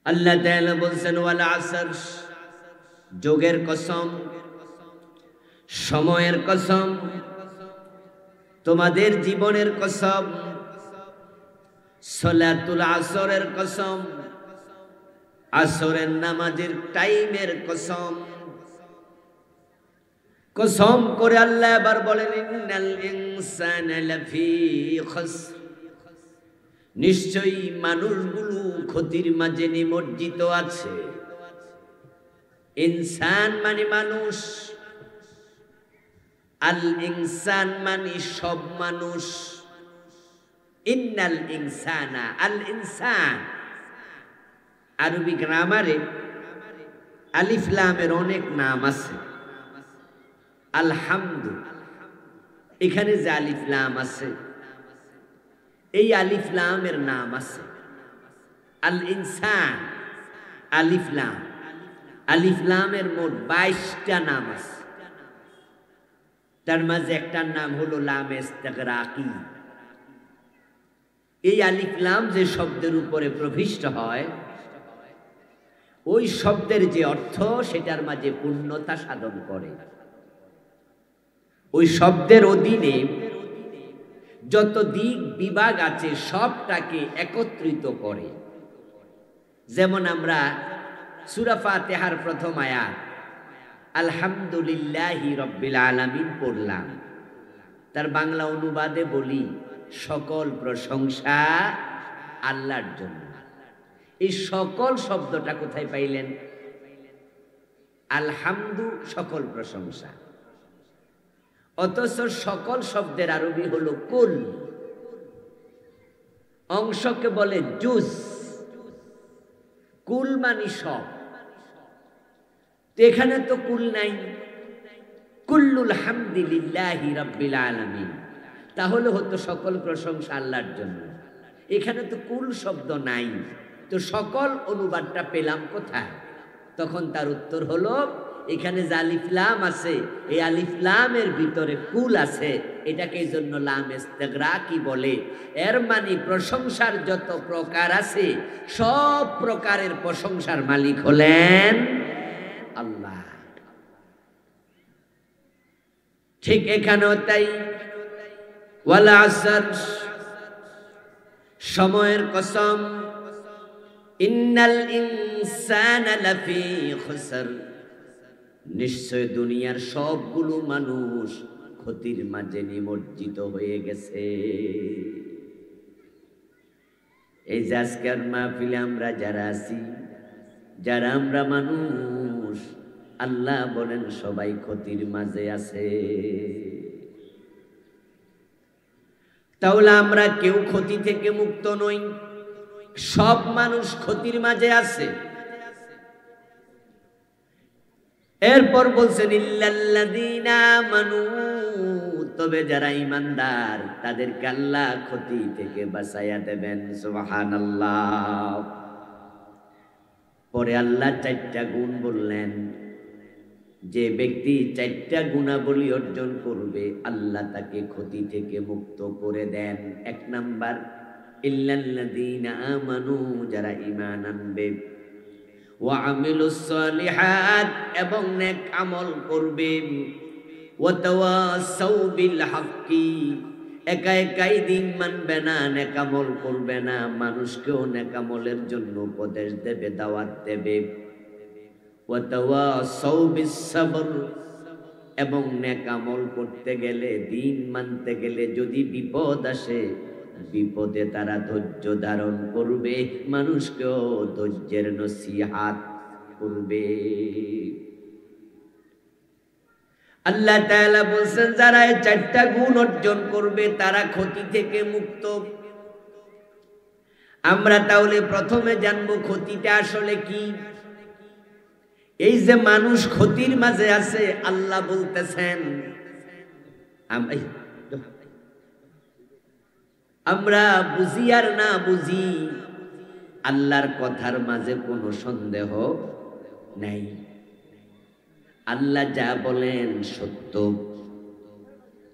আল্লাহ তাআলা বলছেন ওয়াল আসর, যোগের কসম, সময়ের কসম, তোমাদের জীবনের কসম, সালাতুল আসরের কসম, আসরের নামাজের টাইমের কসম। কসম করে আল্লাহ এবার বলেন ইন্নাল ইনসানা লাফি খাসর, নিশ্চয়ই মানুষগুলো ক্ষতির মাঝে নিমজ্জিত আছে। ইনসান মানে মানুষ, আল ইনসান মানে সব মানুষ। ইন্নাল ইনসানা, আল ইনসান আরবি গ্রামারে আলিফ লামের অনেক নাম আছে। আলহামদু, এখানে যে আলিফ লাম আছে এই আলিফ লামের নাম আছে। আল ইনসান, আলিফ লাম, আলিফ লামের মোট 22টা নাম আছে। তার মাঝে একটার নাম হলো লামে ইস্তিগরাকি। এই আলিফ লাম যে শব্দের উপরে প্রবিষ্ট হয়, ওই শব্দের যে অর্থ সেটার মাঝে পূর্ণতা সাধন করে। ওই শব্দের অধীনে যত দিক বিভাগ আছে সবটাকে একত্রিত করে। যেমন আমরা সূরা ফাতিহার প্রথম আয়াত আলহামদুলিল্লাহি রাব্বিল আলামিন পড়লাম, তার বাংলা অনুবাদে বলি সকল প্রশংসা আল্লাহর জন্য। এই সকল শব্দটা কোথায় পাইলেন? আলহামদু সকল প্রশংসা, অথচ সকল শব্দের আরবি হলো কুল, অংশকে বলে জুজ। কুল মানে সব, এখানে তো কুল নাই। কুল্লুল হামদুলিল্লাহি রাব্বিল আলামিন, তাহলে হতো সকল প্রশংসা আল্লাহর জন্য। এখানে তো কুল শব্দ নাই, তো সকল অনুবাদটা পেলাম কোথায়? তখন তার উত্তর হলো এখানে যে আলিফ লাম আছে এই আলিফ লামের ভিতরে কুল আছে, এটাকে এই জন্য লাম ইস্তিগরাকি বলে। এর মানে প্রশংসার যত প্রকার আছে সব প্রকারের প্রশংসার মালিক হলেন আল্লাহ। ঠিক এখানেও তাই, ওয়াল আসর, সময়ের কসম, ইন্নাল ইনসানা লাফি খাসর, নিশ্চয় দুনিয়ার সবগুলো মানুষ ক্ষতির মাঝে নিমজ্জিত হয়ে গেছে। এই যে আজকের মাহফিলে আমরা যারা আছি, যারা আমরা মানুষ, আল্লাহ বলেন সবাই ক্ষতির মাঝে আছে। তাহলে আমরা কেউ ক্ষতি থেকে মুক্ত নই, সব মানুষ ক্ষতির মাঝে আছে। এরপর বলছেন ইল্লাল্লাযীনা আমানু, তবে যারা ঈমানদার তাদেরকে আল্লাহ ক্ষতি থেকে বাঁচাইয়া দেবেন। সুবহানাল্লাহ। পরে আল্লাহ 4টা গুণ বললেন, যে ব্যক্তি 4টা গুণাবলী অর্জন করবে আল্লাহ তাকে ক্ষতি থেকে মুক্ত করে দেন। 1 নাম্বার ইল্লাল্লাযীনা আমানু, যারা ঈমান আনবে, ওয়া আমিলুস সালিহাত, এবং নেক আমল করবে, ওয়া তাওয়াসাউ বিল হাক্কি, একা একাই দিন মানবে না, নেক আমল করবে না, মানুষকেও নেক আমলের জন্য উপদেশ দেবে, দাওয়াত দেবে, ওয়া তাওয়াসাউ বিস সাবর, এবং নেক আমল করতে গেলে, দিন মানতে গেলে যদি বিপদ আসে, বিপদে তারা ধৈর্য ধারণ করবে, মানুষকেও ধৈর্যের নসিহাত করবে। আল্লাহ তাআলা বলছেন যারা এই 4টা গুণ অর্জন করবে তারা ক্ষতি থেকে মুক্ত। আমরা তাহলে প্রথমে জানবো ক্ষতিটা আসলে কি। এই যে মানুষ ক্ষতির মাঝে আছে, আল্লাহ বলতেছেন আমরা বুঝি আর না বুঝি, আল্লাহর কথার মাঝে কোনো সন্দেহ নাই। আল্লাহ যা বলেন সত্য,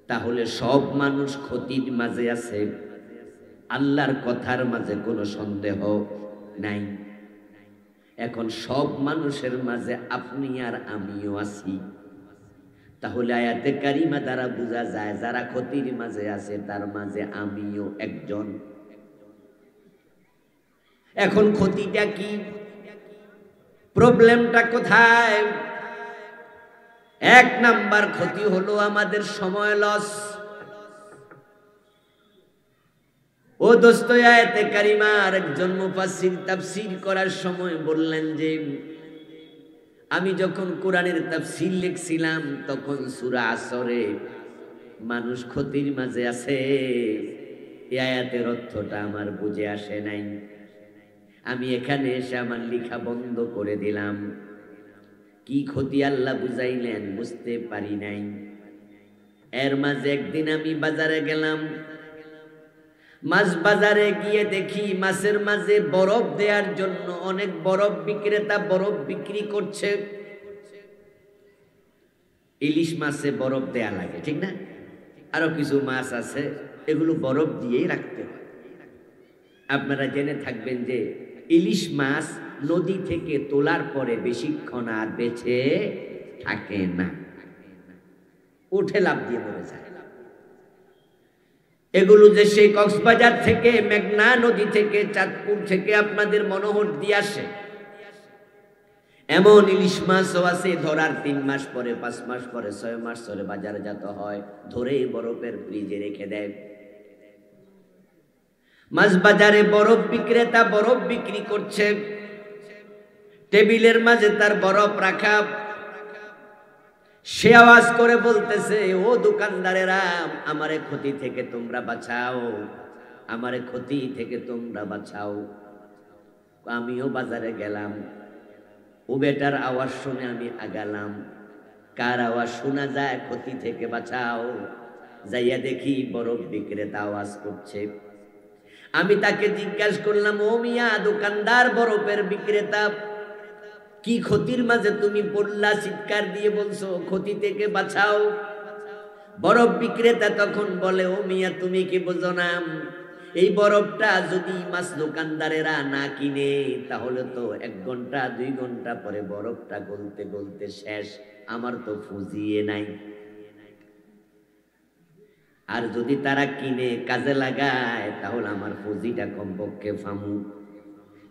তাহলে সব মানুষ ক্ষতির মাঝে আছে, আল্লাহর কথার মাঝে কোনো সন্দেহ নাই। এখন সব মানুষের মাঝে আপনি আর আমিও আছি। তাহলে আয়াতে কারিমা দ্বারা বোঝা যায় যারা ক্ষতির মাঝে আছে তার মাঝে আমিও একজন। এখন ক্ষতিটা কি, প্রবলেমটা কোথায়? এক নাম্বার ক্ষতি হলো আমাদের সময় লস। ও দোস্ত, আয়াতে কারিমার একজন মুফাসসির তাফসীর করার সময় বললেন যে আমি যখন কোরআনের তাফসীর লিখছিলাম তখন সূরা আসরে মানুষ ক্ষতির মাঝে আছে, এই আয়াতের অর্থটা আমার বুঝে আসে নাই। আমি এখানে এসে আমার লেখা বন্ধ করে দিলাম। কি ক্ষতি আল্লাহ বুঝাইলেন বুঝতে পারি নাই। এর মাঝে একদিন আমি বাজারে গেলাম, মাছ বাজারে গিয়ে দেখি মাছের মাঝে বরফ দেওয়ার জন্য অনেক বরফ বিক্রেতা বরফ বিক্রি করছে। ইলিশ মাছে বরফ দেয়া লাগে, ঠিক না? আরো কিছু মাছ আছে এগুলো বরফ দিয়েই রাখতে হয়। আপনারা জেনে থাকবেন যে ইলিশ মাছ নদী থেকে তোলার পরে বেশিক্ষণ আর বেঁচে থাকে না, উঠে লাফ দিয়ে মরে যায়। এগুলো যে সেই কক্সবাজার থেকে, মেঘনা নদী থেকে, চাঁদপুর থেকে আপনাদের মনোহর দিয়ে আসে, এমন ইলিশ মাছও আছে ধরার 3 মাস পরে, 5 মাস পরে, 6 মাস পরে বাজারে যেতে হয়, ধরে বরফের ফ্রিজে রেখে দেয়। মাছ বাজারে বরফ বিক্রেতা বরফ বিক্রি করছে, টেবিলের মাঝে তার বরফ রাখা। সে আওয়াজ করে বলতেছে, ও দোকানদারেরা, আমারে ক্ষতি থেকে তোমরা বাঁচাও, আমারে ক্ষতি থেকে তোমরা বাঁচাও। আমিও বাজারে গেলাম, ও বেটার আওয়াজ শুনে আমি আগালাম। কার আওয়াজ শোনা যায়? ক্ষতি থেকে বাঁচাও। যাইয়া দেখি বরফ বিক্রেতা আওয়াজ করছে। আমি তাকে জিজ্ঞাসা করলাম, ও মিয়া দোকানদার, বরফের বিক্রেতা, কি ক্ষতির মাঝে তুমি পড়লা, চিৎকার দিয়ে বলছো ক্ষতি থেকে বাঁচাও? বরফ বিক্রেতা তখন বলে, ও মিয়া তুমি কি বোঝো না, এই বরফটা যদি মাছ দোকানদারেরা না কিনে তাহলে তো 1 ঘন্টা 2 ঘন্টা পরে বরফটা গলতে গলতে শেষ, আমার তো ফুজিয়ে নাই। আর যদি তারা কিনে কাজে লাগায় তাহলে আমার পুঁজিটা কমপক্ষে ফামু।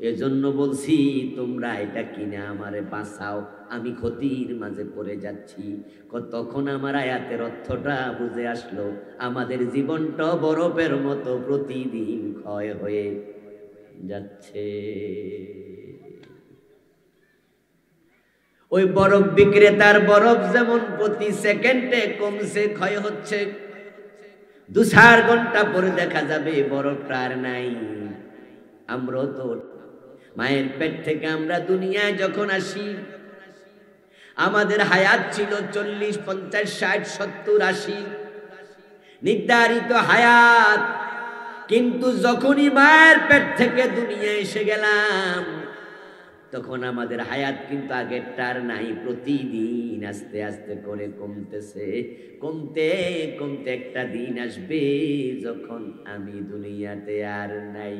এজন্য বলছি তোমরা এটা কিনে আমারে বাঁচাও, আমি ক্ষতির মাঝে পড়ে যাচ্ছি। তখন আমার আয়াতের অর্থটা বুঝে আসলো, আমাদের জীবনটা বরফের মতো প্রতিদিন ক্ষয় হয়ে যাচ্ছে। ওই বরফ বিক্রেতার বরফ যেমন প্রতি সেকেন্ডে কমছে, ক্ষয় হচ্ছে, 2-4 ঘন্টা পরে দেখা যাবে বরফটা আর নাই। আমরা তো মায়ের পেট থেকে আমরা দুনিয়ায় যখন আসি, আমাদের হায়াত ছিল 40, 50, 60, 70, 80 নির্ধারিত হায়াত। কিন্তু যখনই মায়ের পেট থেকে দুনিয়ায় এসে গেলাম তখন আমাদের হায়াত কিন্তু আগেরটার নাই, প্রতিদিন আস্তে আস্তে করে কমতেছে। কমতে কমতে একটা দিন আসবে যখন আমি দুনিয়াতে আর নাই।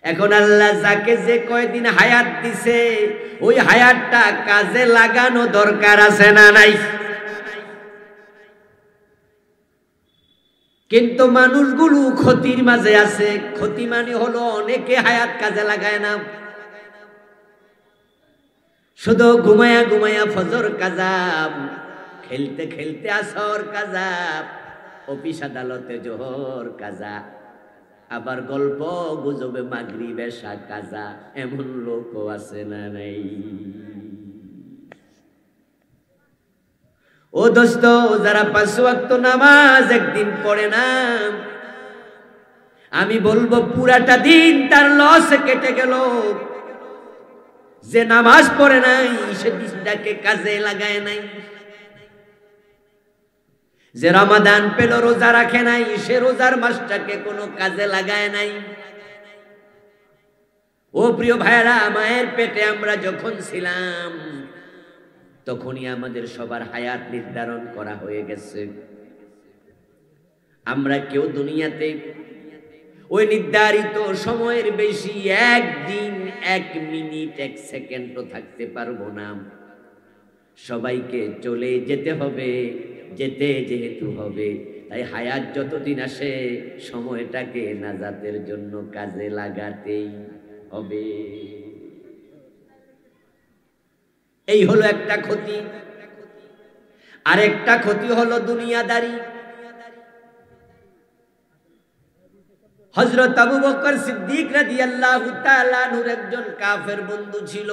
এখন আল্লাহ যাকে যে কয়দিন হায়াত দিছে ওই হায়াতটা কাজে লাগানো দরকার আছে না নাই? কিন্তু মানুষগুলো ক্ষতির মাঝে আছে। ক্ষতি মানে হলো অনেকে হায়াত কাজে লাগায় না, শুধু ঘুমায়া ঘুমায়া ফজর কাজাব, খেলতে খেলতে আসর কাজাব, অফিস আদালতে জোহর কাজা, আবার গল্প গুজবে মাগরিব এশা কাজা। এমন লোকও আছে না নাই? ও দোস্ত, যারা 5 ওয়াক্ত নামাজ একদিন পড়ে না, আমি বলবো পুরাটা দিন তার লসে কেটে গেল। যে নামাজ পড়ে নাই সে দিনটাকে কাজে লাগায় নাই। যে রমাদান পেল রোজা রাখে নাই সে রোজার মাসটাকে কোনো কাজে লাগায় নাই। ও প্রিয় ভাইরা, মায়ের পেটে আমরা যখন ছিলাম তখনই আমাদের সবার হায়াত নির্ধারণ করা হয়ে গেছে। আমরা কেউ দুনিয়াতে ওই নির্ধারিত সময়ের বেশি একদিন, 1 মিনিট, 1 সেকেন্ডও থাকতে পারবো না। সবাইকে চলে যেতে হবে, যেতে যেহেতু হবে, তাই হায়াত যতদিন আসে সময়টাকে নাজাতের জন্য কাজে লাগাতেই হবে। এই হলো একটা ক্ষতি। আরেকটা ক্ষতি হলো দুনিয়াদারি। হযরত আবু বকর সিদ্দিক রাদিয়াল্লাহু তাআলা আনহুর একজন কাফের বন্ধু ছিল।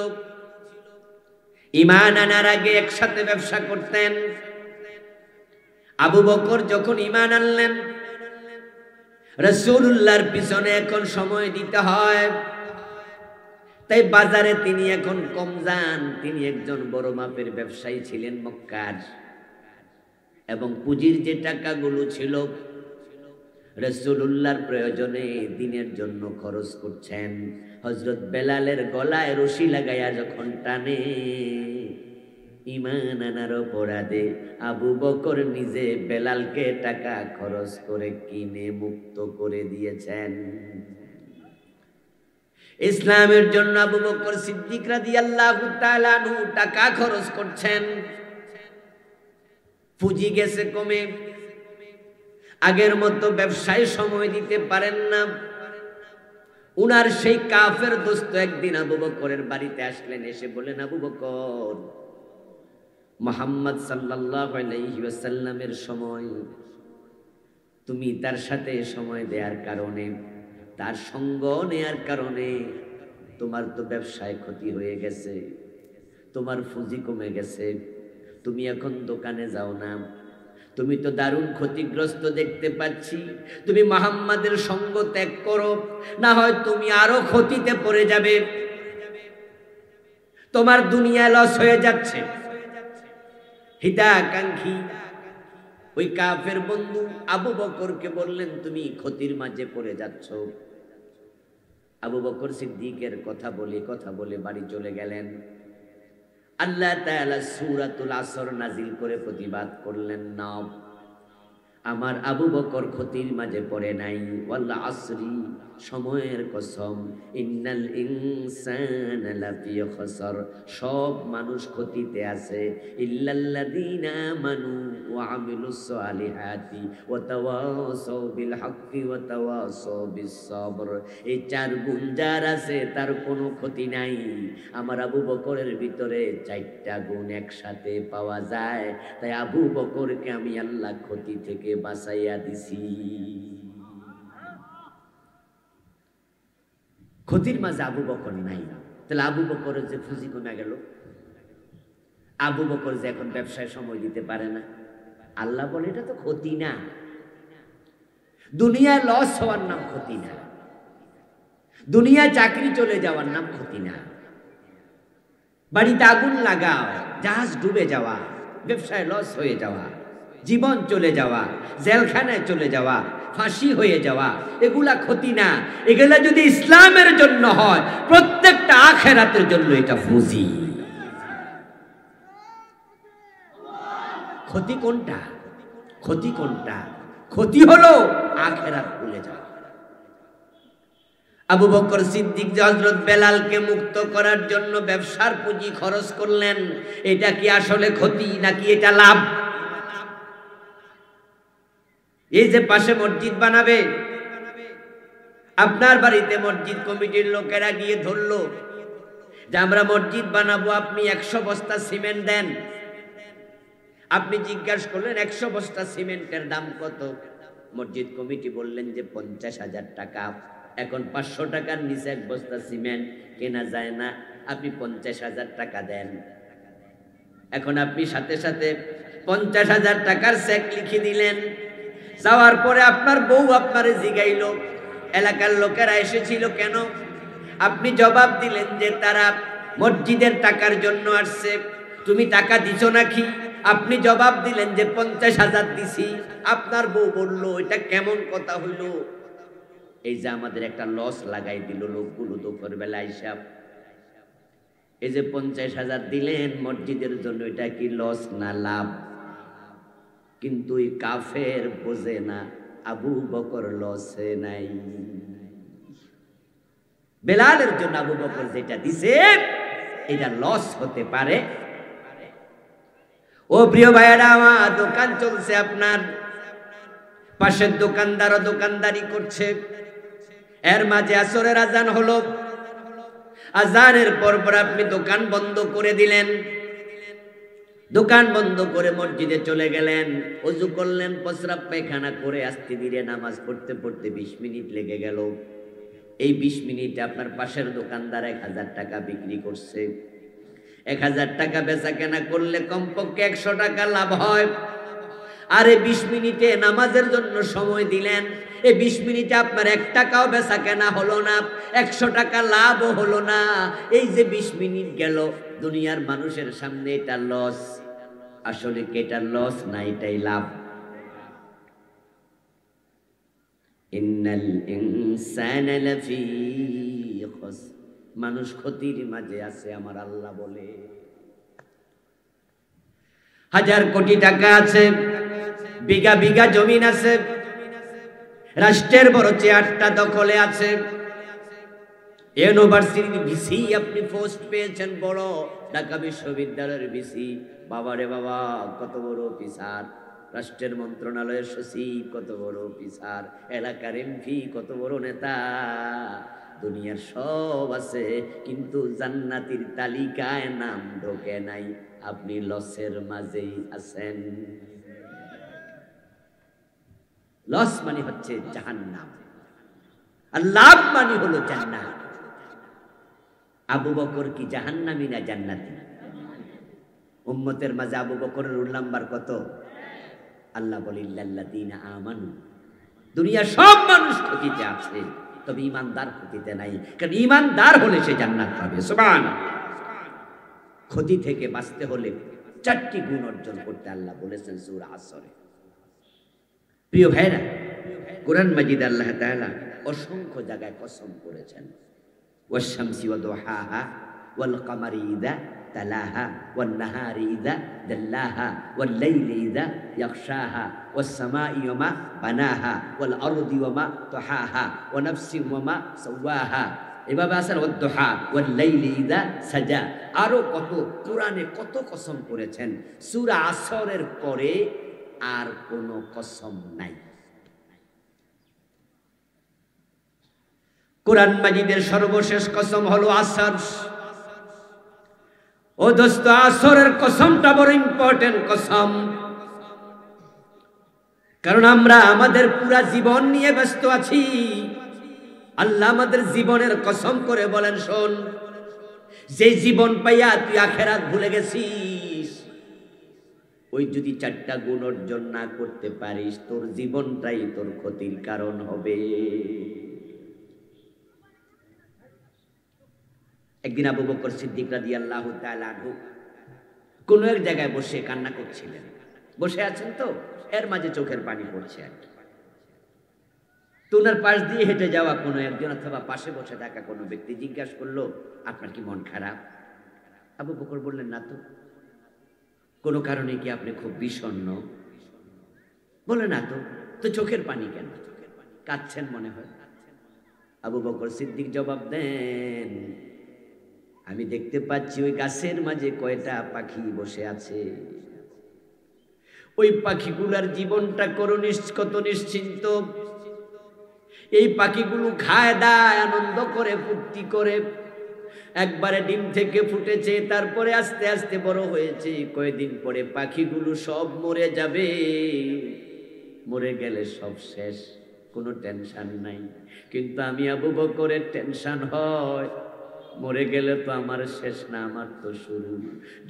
ঈমান আনার আগে একসাথে ব্যবসা করতেন। আবু বকর যখন ঈমান আনলেন, রাসূলুল্লাহর পিছনে এখন সময় দিতে হয়, তাই বাজারে তিনি এখন কম যান। তিনি একজন বড় মাপের ব্যবসায়ী ছিলেন মক্কার, এবং পুঁজির যে টাকাগুলো ছিল রাসূলুল্লাহর প্রয়োজনে দিনের জন্য খরচ করছেন। হযরত বেলালের গলায় রশি লাগাইয়া যখন টানে, ঈমান আনার অপরাধে আবু বকর নিজে বেলালকে টাকা খরচ করে কিনে মুক্ত করে দিয়েছেন। ইসলামের জন্য আবু বকর সিদ্দিক রাদিয়াল্লাহু তাআলা আনহু টাকা খরচ করছেন। পুঁজি গেছে কমে, আগের মতো ব্যবসায় সময় দিতে পারেন না। উনার সেই কাফের দোস্ত একদিন আবু বকরের বাড়িতে আসলেন, এসে বলেন, আবু বকর, মুহাম্মদ সাল্লাল্লাহু আলাইহি ওয়াসাল্লামের সময় তুমি তার সাথে সময় দেওয়ার কারণে, তার সঙ্গ নেয়ার কারণে তোমার তো ব্যবসায় ক্ষতি হয়ে গেছে, তোমার পুঁজি কমে গেছে, তুমি এখন দোকানে যাও না, তুমি তো দারুণ ক্ষতিগ্রস্ত দেখতে পাচ্ছি, তুমি মুহাম্মাদের সঙ্গ ত্যাগ করো, না হয় তুমি আরো ক্ষতিতে পড়ে যাবে, তোমার দুনিয়া লস হয়ে যাচ্ছে। হিতাকাঙ্ক্ষী ওই কাফের বন্ধু আবু বকরকে বললেন, তুমি ক্ষতির মাঝে পড়ে যাচ্ছ। আবু বকর সিদ্দিকের কথা বলে বাড়ি চলে গেলেন। আল্লাহ তাআলা সূরাতুল আসর নাজিল করে প্রতিবাদ করলেন, না, আমার আবু বকর ক্ষতির মাঝে পড়ে নাই। ওয়াল আসরি, সময়ের কসম, ইন্নাল ইনসানা লাফি খাসর, সব মানুষ ক্ষতিতে আছে, ইল্লাল্লাযীনা আমানু ওয়া আমিলুস সালিহাতি ওয়া তাওয়াসাউ বিল হাক্কি ওয়া তাওয়াসাউ বিস সবর। এই 4 গুণ যার আছে তার কোনো ক্ষতি নাই। আমার আবু বকরের ভিতরে 4টা গুণ একসাথে পাওয়া যায়, তাই আবু বকরকে আমি আল্লাহ ক্ষতি থেকে বাঁচাইয়া দিছি। ক্ষতির মাঝে আবু বকর নাই, তাহলে আবু বকরের যে পুঁজি কমে গেল, আবু বকর যে এখন ব্যবসায় সময় দিতে পারে না, আল্লাহ বলে এটা তো ক্ষতি না। দুনিয়া লস হওয়ার নাম ক্ষতি না, দুনিয়া চাকরি চলে যাওয়ার নাম ক্ষতি না, বাড়িতে আগুন লাগা, জাহাজ ডুবে যাওয়া, ব্যবসায় লস হয়ে যাওয়া, জীবন চলে যাওয়া, জেলখানায় চলে যাওয়া, ফাঁসি হয়ে যাওয়া, এগুলা ক্ষতি না। এগুলা যদি ইসলামের জন্য হয়, প্রত্যেকটা আখিরাতের জন্য এটা পুঁজি। ক্ষতি কোনটা? ক্ষতি কোনটা? ক্ষতি হলো আখিরাত ভুলে যাওয়া। আবু বকর সিদ্দিক যে হযরত বেলালকে মুক্ত করার জন্য ব্যবসার পুঁজি খরচ করলেন, এটা কি আসলে ক্ষতি নাকি এটা লাভ? এই যে পাশে মসজিদ বানাবে, আপনার বাড়িতে মসজিদ কমিটির লোকেরা গিয়ে ধরলো যে আমরা মসজিদ বানাবো, আপনি 100 বস্তা সিমেন্ট দেন। আপনি জিজ্ঞাসা করলেন 100 বস্তা সিমেন্টের দাম কত? মসজিদ কমিটি বললেন যে 50,000 টাকা। এখন 500 টাকার নিচে 1 বস্তা সিমেন্ট কেনা যায় না, আপনি 50,000 টাকা দেন। এখন আপনি সাথে সাথে 50,000 টাকার চেক লিখে দিলেন। যাওয়ার পরে আপনার বউ আপনারে জিগাইল, এলাকার লোকেরা এসেছিল কেন? আপনি জবাব দিলেন যে তারা মসজিদের টাকার জন্য আসছে। তুমি টাকা দিছো নাকি? আপনি জবাব দিলেন যে 50,000 দিছি। আপনার বউ বলল, এটা কেমন কথা হইল? এই যে আমাদের একটা লস লাগাই দিল লোকগুলো দুপুর বেলা হিসাব। এই যে 50,000 দিলেন মসজিদের জন্য, এটা কি লস না লাভ? কিন্তু এই কাফের বোঝে না, আবু বকর লসে নাই। বেলালের জন্য আবু বকর যেটা দিছে এটা লস হতে পারে। ও প্রিয় ভাইয়েরা আমার, দোকান চলছে আপনার, পাশের দোকানদারও দোকানদারি করছে, এর মাঝে আসরের আজান হলো, আজানের পর আপনি দোকান বন্ধ করে দিলেন, দোকান বন্ধ করে মসজিদে চলে গেলেন, ওযু করলেন, প্রস্রাব পায়খানা করে আস্তে ধীরে নামাজ পড়তে পড়তে 20 মিনিট লেগে গেল। এই 20 মিনিটে আপনার পাশের দোকানদার 1000 টাকা বিক্রি করছে। 1000 টাকা বেচা কেনা করলে কমপক্ষে 100 টাকা লাভ হয়। আর এই 20 মিনিটে নামাজের জন্য সময় দিলেন, এই 20 মিনিটে আপনার 1 টাকাও বেচা কেনা হলো না, 100 টাকা লাভও হলো না। এই যে 20 মিনিট গেল, দুনিয়ার মানুষের সামনে এটা লস। আসলে কি এটা লস না এটাই লাভ? ইন্নাল ইনসানা লাফি খুসর, মানুষ ক্ষতির মাঝে আছে আমার আল্লাহ বলে। 1000 কোটি টাকা আছে, বিঘা বিঘা জমিন আছে, রাষ্ট্রের বড় চেয়ারটা দখলে আছে, ইউনিভার্সিটির ভিসি আপনি পোস্ট পেয়েছেন, বড় ঢাকা বিশ্ববিদ্যালয়ের ভিসি। বাবারে বাবা, কত বড় অফিসার, রাষ্ট্রের মন্ত্রণালয়ের সচিব কত বড় অফিসার, এলাকার এমপি কত বড় নেতা, দুনিয়ার সব আছে, কিন্তু জান্নাতীর তালিকায় নাম ঢোকে নাই। আপনি লসের মাঝেই আছেন। লস মানে হচ্ছে জাহান্নাম, আর লাভ মানে হলো জান্নাত। আবু বকর কি জাহান্নামী না জান্নাতি? উম্মতের মাঝে আবু বকরের রোল নাম্বার কত? আল্লাহ বলে ইল্লাল্লাযীনা আমানু। দুনিয়ার সব মানুষ ক্ষতিতে আছে, তবে ঈমানদার ক্ষতিতে নাই, কারণ ঈমানদার হলে সে জান্নাত পাবে। সুবহানাল্লাহ। ক্ষতি থেকে বাঁচতে হলে 4টি গুণ অর্জন করতে আল্লাহ বলেছেন সূরা আসরে। প্রিয় ভাইরা, কোরআন মাজিদ আল্লাহ তাআলা অসংখ্য জায়গায় কসম করেছেন। ওয়াশ শামসি ওয়া দুহাহা ওয়াল কামারি ইযা তালাহা ওয়ান নাহারি ইযা জাল্লাহা ওয়াল লাইলি ইযা ইয়াগশাহা ওয়াস সামাই ওয়া মা বানাহা ওয়াল আরদি ওয়া মা তাহাহা ওয়া নাফসিন ওয়া মা সাওয়াহা। এভাবে আসেন ওয়াদ দুহা ওয়াল লাইলি ইযা সাজা। আরো কত কোরআনে কত কসম করেছেন। সূরা আসরের পরে আর কোনো কসম নাই। কোরআন মাজিদের সর্বশেষ কসম হলো আসর। ও দোস্ত, আসরের কসমটা বড় ইম্পর্টেন্ট কসম, কারণ আমরা আমাদের পুরা জীবন নিয়ে ব্যস্ত আছি। আল্লাহ আমাদের জীবনের কসম করে বলেন, শোন, যে জীবন পাইয়া তুই আখিরাত ভুলে গেছিস, ওই যদি 4টা গুণ অর্জন না করতে পারিস, তোর জীবনটাই তোর ক্ষতির কারণ হবে। একদিন আবু বকর সিদ্দিক রাদিয়াল্লাহু তাআলা আনহু কোন এক জায়গায় বসে কান্না করছিলেন। বসে আছেন তো, এর মাঝে চোখের পানি পড়ছে আর কি। তো ওনার পাশ দিয়ে হেঁটে যাওয়া কোনো একজন অথবা পাশে বসে থাকা কোনো ব্যক্তি জিজ্ঞাসা করলো, আপনার কি মন খারাপ? আবু বকর বললেন, না তো। কোনো কারণে কি আপনি খুব বিষণ্ণ? বলে, না তো। তো চোখের পানি কেন? কাঁদছেন মনে হয়। আবু বকর সিদ্দিক জবাব দেন, আমি দেখতে পাচ্ছি ওই গাছের মাঝে কয়টা পাখি বসে আছে। ওই পাখিগুলার জীবনটা কত নিশ্চিন্ত। এই পাখিগুলো খায় দায়, আনন্দ করে, ফুর্তি করে। একবারে ডিম থেকে ফুটেছে, তারপরে আস্তে আস্তে বড় হয়েছে। কয়েকদিন পরে পাখিগুলো সব মরে যাবে। মরে গেলে সব শেষ, কোনো টেনশন নাই। কিন্তু আমি আবু বকরের টেনশন হয়, মরে গেলে তো আমার শেষ না, আমার তো শুরু।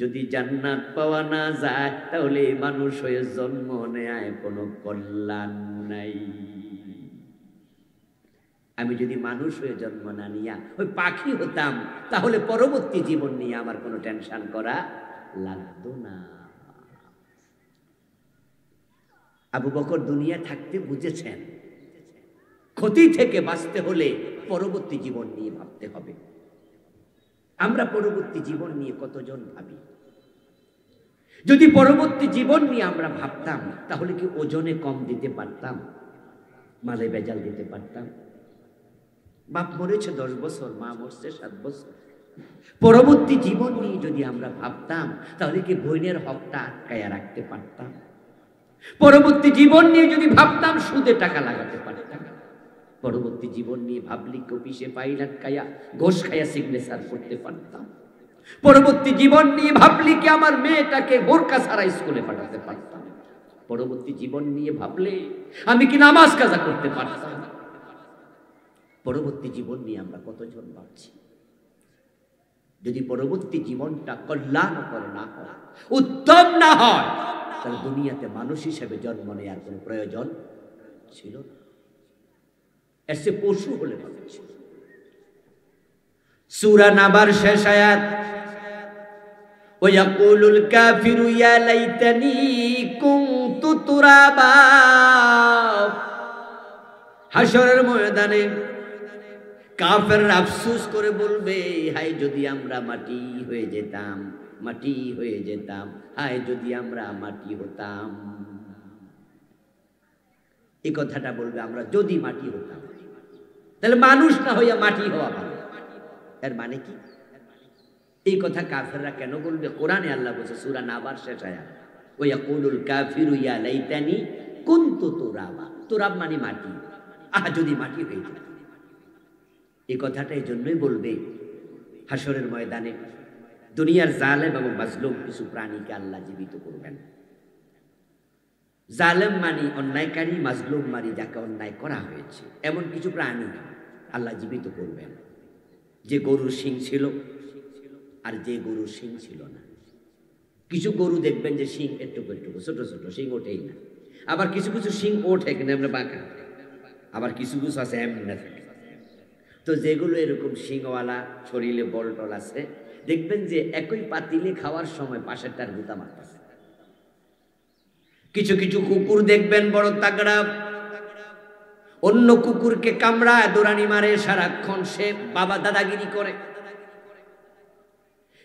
যদি জান্নাত পাওয়া না যায়, তাহলে মানুষ হয়ে জন্ম নেয় কোনো কল্যাণ নাই। আমি যদি মানুষ হয়ে জন্ম না নিয়া ওই পাখি হতাম, তাহলে পরবর্তী জীবন নিয়ে আমার কোনো টেনশন করা লাগতো না। আবু বকর দুনিয়া থাকতে বুঝেছেন, ক্ষতি থেকে বাঁচতে হলে পরবর্তী জীবন নিয়ে ভাবতে হবে। আমরা পরবর্তী জীবন নিয়ে কতজন ভাবি? যদি পরবর্তী জীবন নিয়ে আমরা ভাবতাম, তাহলে কি ওজনে কম দিতে পারতাম? মালে ভেজাল দিতে পারতাম। বাপ মরেছে 10 বছর, মা মরছে 7 বছর। পরবর্তী জীবন নিয়ে যদি আমরা ভাবতাম, তাহলে কি বোনের হকটা আটকায়া রাখতে পারতাম? পরবর্তী জীবন নিয়ে যদি ভাবতাম, সুদে টাকা লাগাতে পারতাম। পরবর্তী জীবন নিয়ে ভাবলি অফিসে ফাইল আটকায়া ঘোষ খায়া সিগনেচার করতে পারতাম। পরবর্তী জীবন নিয়ে ভাবলি কি আমার মেয়েটাকে বোরকা ছাড়া স্কুলে পাঠাতে পারতাম। পরবর্তী জীবন নিয়ে ভাবলে আমি কি নামাজ কাজা করতে পারতাম। পরবর্তী জীবন নিয়ে আমরা কতজন ভাবছি। যদি পরবর্তী জীবনটা কল্যাণকর না হয়, উত্তম না হয়, তাহলে দুনিয়াতে মানুষ হিসেবে জন্ম নেওয়ার কোনো প্রয়োজন ছিল না। এসে পশু হলে ভালো ছিল। সূরা নাবার শেষ আয়াত, ওয়ায়াকুলুল কাফিরু ইয়া লাইতানি কুনতু তুরাবা। হাশরের ময়দানে কাফেররা আফসোস করে বলবে, হায় যদি আমরা মাটি হয়ে যেতাম, মাটি হয়ে যেতাম, হায় যদি আমরা মাটি হতাম। এই কথাটা বলবে, আমরা যদি মাটি হতাম। তাহলে মানুষ না হইয়া মাটি হওয়া ভালো। এর মানে কি? এই কথা কাফেররা কেন বলবে? কোরআনে আল্লাহ বলছে, সূরা নাবার শেষ আয়াত, ওয়ায়াকুলুল কাফিরু ইয়া লাইতানি কুনতু তুরাবা। তুরাব মানে মাটি, আহ যদি মাটি হয়ে যেত। এই কথাটা এই জন্যই বলবে হাশরের ময়দানে দুনিয়ার জালেম এবং মাজলুম কিছু প্রাণীকে আল্লাহ জীবিত করবেন। জালেম মানি অন্যায়কারী, মাজলুম মানি যাকে অন্যায় করা হয়েছে, এমন কিছু প্রাণী আল্লাহ জীবিত করবেন। যে গরুর শিং ছিল আর যে গরুর শিং ছিল না। কিছু গরু দেখবেন যে শিং একটুকু একটুকু ছোট ছোট, শিং ওঠেই না। আবার কিছু কিছু শিং ওঠে কিনা এমনি বাঁকা, আবার কিছু কিছু আছে এমনি থাকে। তো যেগুলো এরকম শিংওয়ালা, শরীরে বল টল আছে, দেখবেন যে একই পাতিলে খাওয়ার সময় পাশের তার গুতা মারতেছে। কিছু কিছু কুকুর দেখবেন বড় তাগড়া, অন্য কুকুরকে কামড়ায় দৌড়ানি মারে, সারাক্ষণ সে বাবা দাদাগিরি করে।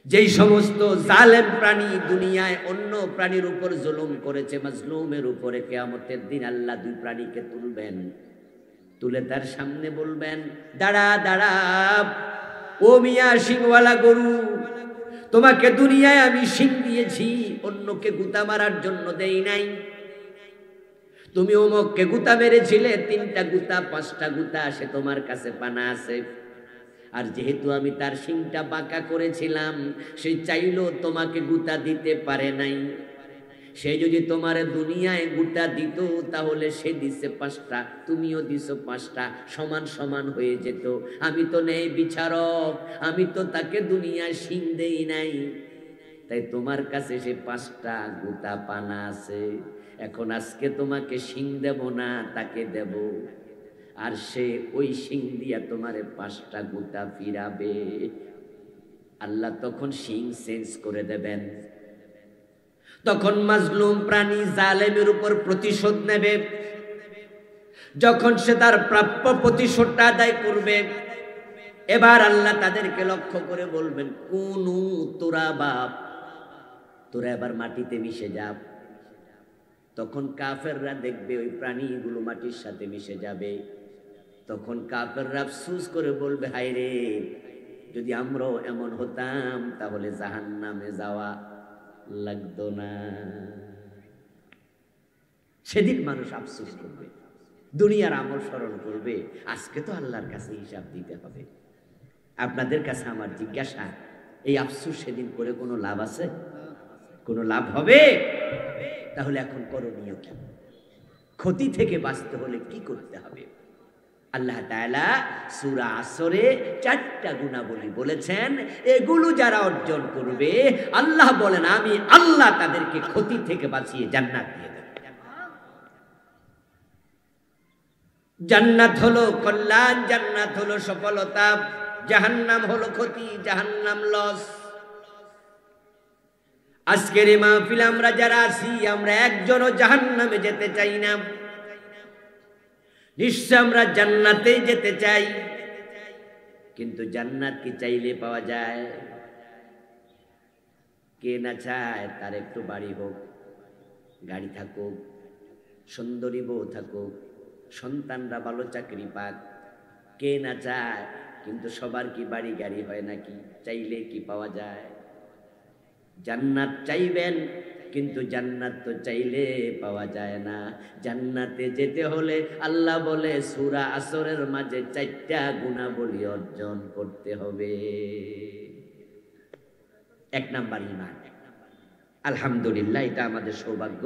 যেই সমস্ত জালেম প্রাণী দুনিয়ায় অন্য প্রাণীর উপর জুলুম করেছে, মাজলুমের উপরে, কিয়ামতের দিন আল্লাহ দুই প্রাণীকে তুলবেন, তুলে তার সামনে বলবেন, দাঁড়া দাঁড়া ও মিয়া শিংওয়ালা গরু, তোমাকে দুনিয়ায় আমি শিং দিয়েছি, অন্যকে গুতা মারার জন্য দেই নাই। তুমি অমুককে গুতা মেরেছিলে, 3টা গুতা 5টা গুতা সে তোমার কাছে পানা আছে। আর যেহেতু আমি তার শিংটা বাঁকা করেছিলাম, সে চাইলেও তোমাকে গুতা দিতে পারে নাই। সে যদি তোমার দুনিয়ায় গুতা দিত, তাহলে সে দিছে 5টা, তুমিও দিছো 5টা, সমান সমান হয়ে যেত। আমি তো নেই বিচারক, আমি তো তাকে দুনিয়ায় শিং দেই নাই, তাই তোমার কাছে সে 5টা গুতা পানা আছে। এখন আজকে তোমাকে শিং দেব না, তাকে দেব, আর সে ওই শিং দিয়া তোমারে 5টা গুতা ফিরাবে। আল্লাহ তখন শিং চেঞ্জ করে দেবেন। তখন মাজলুম প্রাণী জালেমের উপর প্রতিশোধ নেবে। যখন সে তার প্রাপ্য প্রতিশোধটা আদায় করবে, এবার আল্লাহ তাদেরকে লক্ষ্য করে বলবেন, কুনু তুরাবা, তোরা এবার মাটিতে মিশে যা। তখন কাফেররা দেখবে ওই প্রাণীগুলো মাটির সাথে মিশে যাবে। তখন কাফেররা আফসোস করে বলবে, হায় রে, যদি আমরাও এমন হতাম তাহলে জাহান্নামে যাওয়া লাগতো না। সেদিন মানুষ আফসোস করবে, দুনিয়ার আমল স্মরণ করবে, আজকে তো আল্লাহর কাছে হিসাব দিতে হবে। আপনাদের কাছে আমার জিজ্ঞাসা, এই আফসোস সেদিন করে কোনো লাভ আছে? কোনো লাভ হবে? তাহলে এখন করণীয় কি? ক্ষতি থেকে বাঁচতে হলে কি করতে হবে? আল্লাহ তাআলা সূরা আসরে 4টা গুণাবলী বলেছেন, এগুলো যারা অর্জন করবে, আল্লাহ বলেন আমি আল্লাহ তাদেরকে ক্ষতি থেকে বাঁচিয়ে জান্নাত দিয়ে দেব। জান্নাত হলো কল্যাণ, জান্নাত হলো সফলতা, জাহান্নাম হলো ক্ষতি, জাহান্নাম লস। আজকের এই মাহফিলে আমরা যারা আছি, আমরা একজনও জাহান্নামে যেতে চাই না। নিশ্চয় আমরা জান্নাতে যেতে চাই, কিন্তু জান্নাত কি চাইলে পাওয়া যায়? কে না চায় তার একটু বাড়ি হোক, গাড়ি থাকুক, সুন্দরী বউ থাকুক, সন্তানরা ভালো চাকরি পাক, কে না চায়? কিন্তু সবার কি বাড়ি গাড়ি হয় নাকি? চাইলে কি পাওয়া যায়? জান্নাত চাইবেন, কিন্তু জান্নাত তো চাইলে পাওয়া যায় না। জান্নাতে যেতে হলে আল্লাহ বলে সূরা আসরের মাঝে 4টা গুণাবলী অর্জন করতে হবে। 1 নাম্বার ঈমান। আলহামদুলিল্লাহ, এটা আমাদের সৌভাগ্য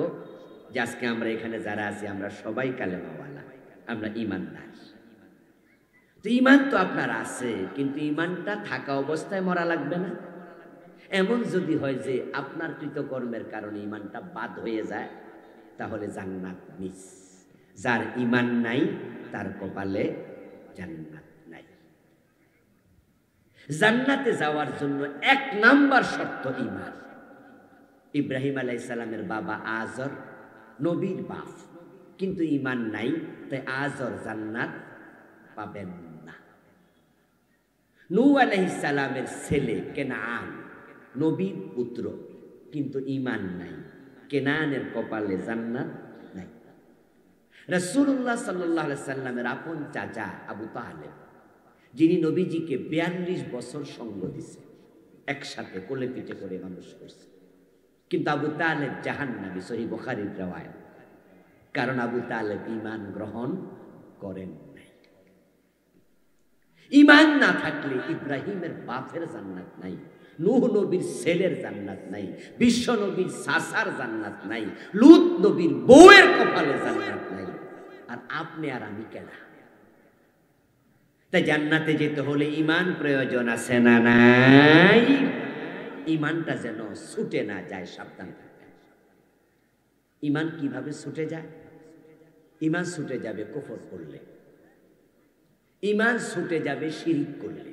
যে আজকে আমরা এখানে যারা আছি আমরা সবাই কালেমাওয়ালা, আমরা ঈমানদার। তো ঈমান তো আপনার আছে, কিন্তু ঈমানটা থাকা অবস্থায় মরা লাগবে না? এমন যদি হয় যে আপনার কৃতকর্মের কারণে ঈমানটা বাদ হয়ে যায়, তাহলে জান্নাত মিস। যার ঈমান নাই তার কপালে জান্নাত নাই। জান্নাতে যাওয়ার জন্য 1 নাম্বার শর্ত ঈমান। ইব্রাহিম আলাইহিস সালামের বাবা আজর নবীর বাপ, কিন্তু ঈমান নাই, তাই আজর জান্নাত পাবেন না। নূহ আলাইহিস সালামের ছেলে কেনান নবীর পুত্র, কিন্তু ঈমান নাই, কেনানের কপালে জান্নাত নাই। রাসূলুল্লাহ সাল্লাল্লাহু আলাইহি সাল্লামের আপন চাচা আবু তালেব, যিনি নবীজিকে 42 বছর সঙ্গ দিছে, একসাথে কোলে পিঠে করে মানুষ করছে, কিন্তু আবু তালেব জাহান্নামী, সহিহ বুখারীর riwayat। কারণ আবু তালেব ঈমান গ্রহণ করেন নাই। ঈমান না থাকলে ইব্রাহিমের বাপের জান্নাত নাই, নূহ নবীর ছেলের জান্নাত নাই, বিশ্ব নবীর চাচার জান্নাত নাই, লূত নবীর বউয়ের কপালে জান্নাত নাই। আর আপনি আর আমি কেনা? তাই জান্নাতে যেতে হলে ঈমান প্রয়োজন আছে না নাই? ঈমানটা যেন ছুটে না যায়, সাবধান থাকবেন। ঈমান কিভাবে ছুটে যায়? ঈমান ছুটে যাবে কুফর করলে, ঈমান ছুটে যাবে শিরিক করলে,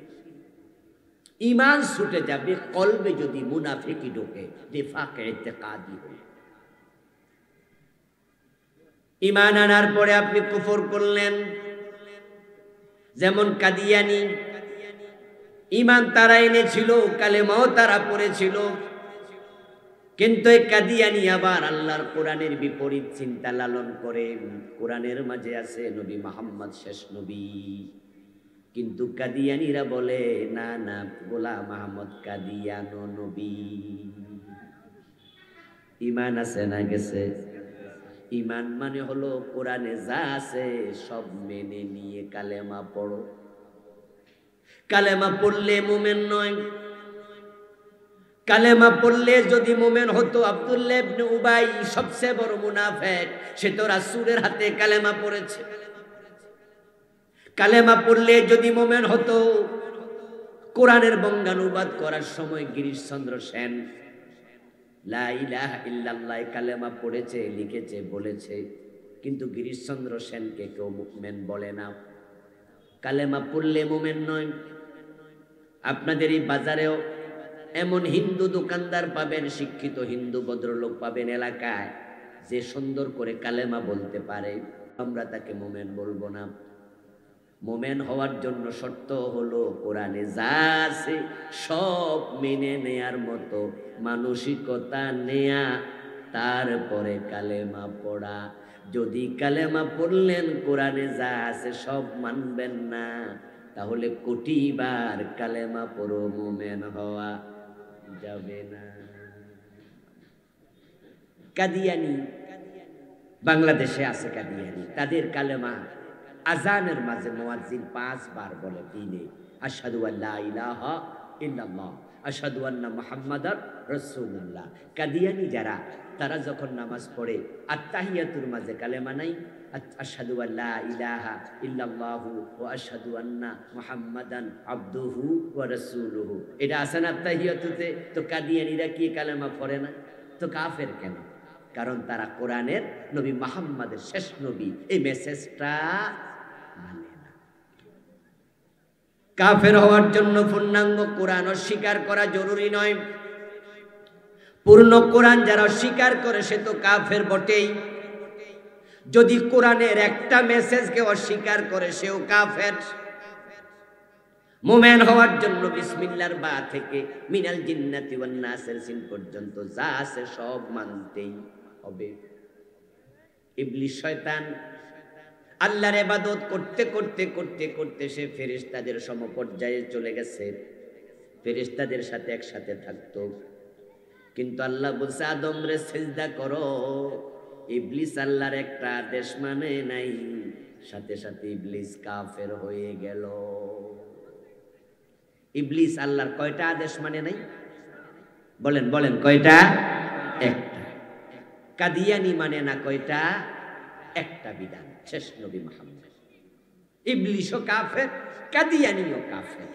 ঈমান ছুটে যাবে কলবে যদি মুনাফিকি ঢোকে, নিফাকে ইতিকাদি হলে। ঈমান আনার পরে আপনি কুফর করলেন, যেমন কাদিয়ানি, ঈমান তারা এনেছিল, কালেমাও তারা পড়েছিল, কিন্তু এই কাদিয়ানি আবার আল্লাহর কোরআনের বিপরীত চিন্তা লালন করে। কোরআনের মাঝে আছে নবী মুহাম্মদ শেষ নবী, কিন্তু কাদিয়ানিরা বলে না না, গোলাম আহমদ কাদিয়ানো নবী। ঈমান আছে না গেছে? ঈমান মানে হলো কোরআনে যা আছে সব মেনে নিয়ে কালেমা পড়ো। কালেমা পড়লে মুমিন নয়। কালেমা পড়লে যদি মুমিন হতো, আব্দুল্লাহ ইবনে উবাই সবচেয়ে বড় মুনাফিক, সে তো রাসূলের হাতে কালেমা পড়েছে। কালেমা পড়লে যদি মুমিন হতো, কোরআনের বঙ্গানুবাদ করার সময় গিরিশচন্দ্র সেন লা ইলাহা ইল্লাল্লাহ কালেমা পড়েছে, লিখেছে, বলেছে, কিন্তু গিরিশচন্দ্র সেনকে কেউ মুমিন বলে না। কালেমা পড়লে মুমিন নয়। আপনাদের এই বাজারেও এমন হিন্দু দোকানদার পাবেন, শিক্ষিত হিন্দু ভদ্রলোক পাবেন এলাকায়, যে সুন্দর করে কালেমা বলতে পারে, আমরা তাকে মুমিন বলবো না। মুমিন হওয়ার জন্য শর্ত হলো কোরআনে যা আছে সব মেনে নেয়ার মতো মানসিকতা নেয়া, তারপরে কালেমা পড়া। যদি কালেমা পড়লেন কোরআনে যা আছে সব মানবেন না, তাহলে কোটিবার কালেমা পড়ো, মুমিন হওয়া যাবে না। কাদিয়ানি বাংলাদেশে আছে, কাদিয়ানি, তাদের কালেমা আজানের মাঝে মুয়াজ্জিন 5 বার বলে দিনে, আশহাদু আল্লা ইলাহা ইল্লাল্লাহ, আশহাদু আন্না মুহাম্মাদার রাসূলুল্লাহ। কাদিয়ানি যারা, তারা যখন নামাজ পড়ে আত্তাহিয়াতুর মাঝে কালেমা নাই, আশহাদু আল্লা ইলাহা ইল্লাল্লাহু ওয়া আশহাদু আন্না মুহাম্মাদান আবদুহু ওয়া রাসূলুহু, এটা আছে না আত্তাহিয়াতুতে? তো কাদিয়ানিরা কি কালেমা পড়ে না? তো কাফের কেন? কারণ তারা কোরআনের নবী মুহাম্মাদের শেষ নবী, এই মেসেজটা মানে না। কাফের হওয়ার জন্য পূর্ণাঙ্গ কোরআন অস্বীকার করা জরুরি নয়। পূর্ণ কোরআন যারা অস্বীকার করে সে তো কাফের বটেই। যদি কোরআনের একটা মেসেজকে অস্বীকার করে সেও কাফের। মুমিন হওয়ার জন্য বিসমিল্লাহর বা থেকে মিনাল জিন্নাতি ওয়ান নাসের সিন পর্যন্ত যা আছে সব মানতেই হবে। ইবলিস শয়তান আল্লাহর ইবাদত করতে করতে করতে করতে সে ফেরেশতাদের সমপর্যায়ে চলে গেছে, ফেরেশতাদের সাথে একসাথে থাকতো। কিন্তু আল্লাহ বলছে আদম রে সিজদা করো, ইবলিস আল্লাহর একটা আদেশ মানে নাই, সাথে সাথে ইবলিস কাফের হয়ে গেল। ইবলিস আল্লাহর কয়টা আদেশ মানে নাই? বলেন বলেন কয়টা? একটা। কাদিয়ানি মানে না কয়টা? একটা বিধান, শেষ নবী মুহাম্মদ। ইবলিসও কাফের, কাদিয়ানিও কাফের।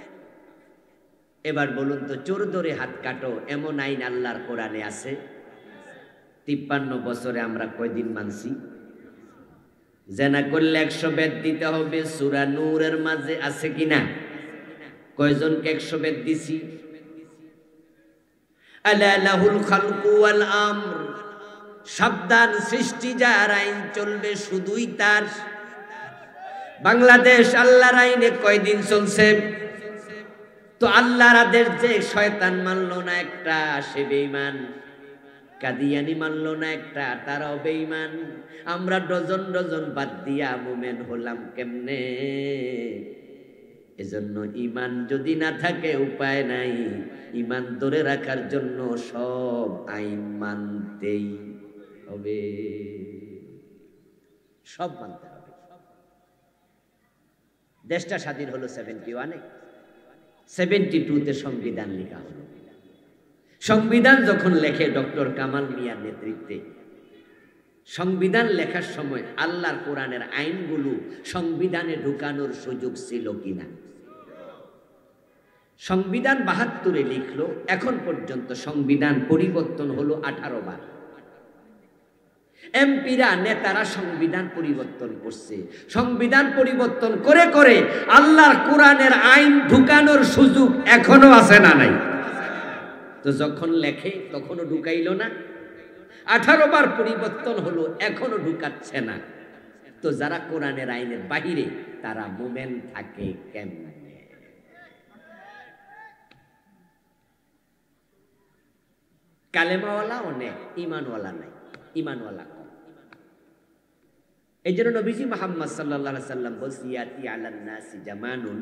এবার বলুন তো, চোর ধরে হাত কাটো এমন আইন আল্লাহর কোরআনে আছে? 53 বছরে আমরা কয়দিন মানছি? জেনা করলে 100 বেত দিতে হবে, সূরা নূরের মাঝে আছে কিনা? কয়জনকে 100 বেত দিছি? আলা লাহুল খালকু ওয়াল আমর, সাবধান, সৃষ্টি যার, আইন চলবে শুধুই তার। বাংলাদেশ আল্লাহর আইনে কয়দিন চলছে? তো আল্লাহর আদেশ যে শয়তান মানলো না একটা, সে বেঈমান। কাদিয়ানি মানলো না একটা, তারাও বেঈমান। আমরা ডজন ডজন বাদ দিয়া মুমিন হলাম কেমনে? এজন্য ঈমান যদি না থাকে উপায় নাই। ঈমান ধরে রাখার জন্য সব আইন মানতেই হবে, সব মানতে হবে। দেশটা স্বাধীন হলো 71-এ, 72-তে সংবিধান লেখা হলো। সংবিধান যখন লেখে ডক্টর কামাল মিয়ার নেতৃত্বে, সংবিধান লেখার সময় আল্লাহর কোরআনের আইনগুলো সংবিধানে ঢুকানোর সুযোগ ছিল কিনা? সংবিধান 72-এ লিখলো, এখন পর্যন্ত সংবিধান পরিবর্তন হলো 18 বার। এমপিরা, নেতারা সংবিধান পরিবর্তন করছে। সংবিধান পরিবর্তন করে করে আল্লাহর কোরআনের আইন ঢুকানোর সুযোগ এখনো আছে না নাই? তো যখন লেখে তখনও ঢুকাইল না, 18 বার পরিবর্তন হলো, এখনো ঢুকাচ্ছে না। তো যারা কোরআনের আইনের বাহিরে, তারা মুমিন থাকে কেমনে? কালেমাওয়ালা অনেক, ঈমানওয়ালা নাই, ঈমানওয়ালা কম। এই জন্য নবীজি মুহাম্মদ সাল্লাল্লাহু আলাইহি সাল্লাম বলছেন, ইয়াতি আলান নাসি জামানুন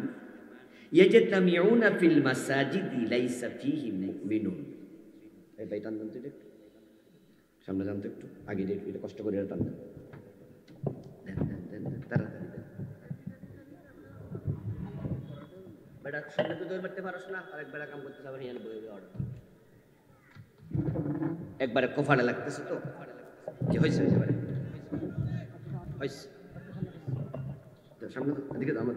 ইয়াজতামিউনা ফিল মাসাজিদি লাইসা ফীহি মুমিনুন। এই ভাই টান টান, একটু সামনে জানতো, একটু আগে দিয়ে একটু কষ্ট করে টান দেন, তাড়াতাড়ি দেন। বেটা সামনে তো দৌড় মারতে পারছ না, আর একবার কাম করতে যাবেন, ইয়ান বই অর্ডার একবারে কোফাড়ে লাগতেছে। তো কি হয়েছে? এবারে হয়েছে সামনে দিকে আমার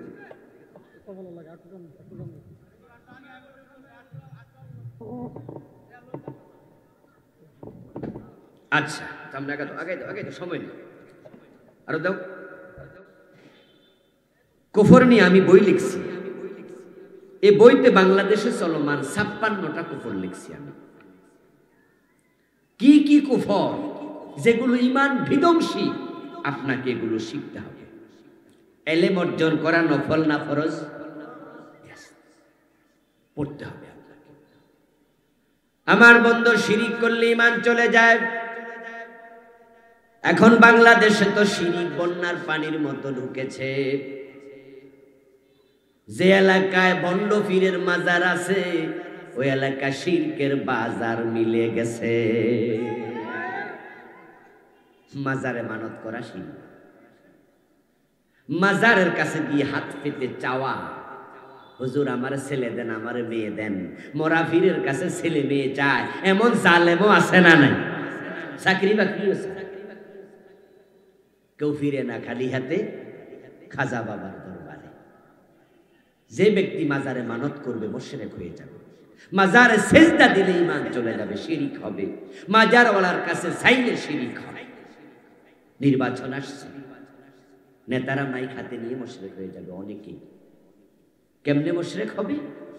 আচ্ছা, সামনে আগে আগে আগে তো সময় নেই, আরো দাও। কুফর নিয়ে আমি বই লিখছি। এই বইতে বাংলাদেশে চলমান 56টা কুফর লিখছি আমি। কি কি কুফর, যেগুলো ঈমান বিধ্বংসী, আপনাকে এগুলো শিখতে হবে। এলেম অর্জন করা নফল না ফরজ? পড়তে হবে আপনাকে। আমার বন্ধু, শিরিক করলে ঈমান চলে যায়। এখন বাংলাদেশে তো শিরিক বন্যার পানির মতো ঢুকেছে। যে এলাকায় ভণ্ড পীরের মাজার আছে, ওই এলাকা শিরকের বাজার মিলে গেছে। মাজারে মানত করা শিরক। মাজারের কাছে গিয়ে হাত পেতে চাওয়া, হুজুর আমার ছেলে দেন, আমার মেয়ে দেন। মরা পীরের কাছে ছেলে মেয়ে চায়, এমন জালেমও আছে না নাই? চাকরি বাকরি আছে, কেউ ফিরে না খালি হাতে খাজা বাবার দরবারে। যে ব্যক্তি মাজারে মানত করবে মুশরিক হয়ে যাবে। মাজারে সেজদা দিলে ঈমান চলে যাবে, শিরিক হবে। মাজারওয়ালার কাছে চাইলে শিরিক হয়। নির্বাচন আসছে, নেতারা মাইক হাতে নিয়ে মুশরিক হয়ে যাবে অনেকেই। কেমনে মুশরিক হবে?